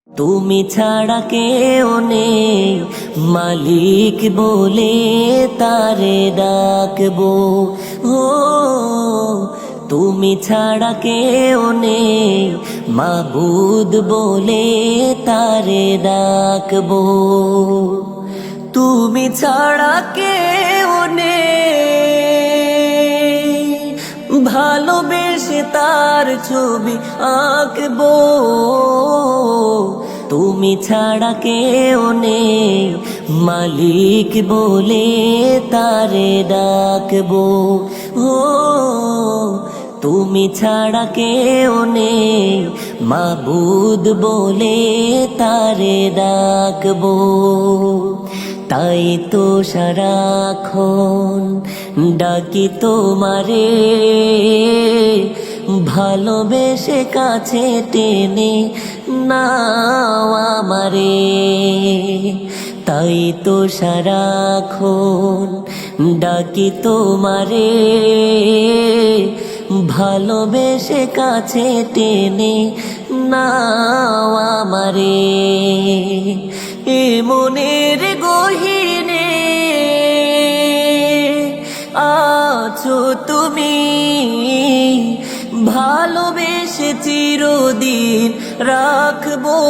তুমি ছাড়া কেউ নেই, মালিক বলে তারে ডাকবো। ও তুমি ছাড়া কেউ নেই, মাবুদ বলে তারে ডাকবো। তুমি ছাড়া কেউ নেই, ভালোবেসে তার ছবি আঁকবো। তুমি ছাড়া কেউ নেই, মালিক বলে তারে ডাকবো। ও তুমি ছাড়া কেউ নেই, মাবুদ বলে তারে ডাকবো। তাই তো সারাক্ষণ ডাকি তোমারে, ভালোবেসে কাছে টেনে নাও আমারে। তাই তো সারাক্ষণ ডাকি তোমারে, ভালোবেসে কাছে টেনে নাও আমারে। এ মনের গহীনে আছো তুমি, ভালোবেসে চিরদিন রাখবো।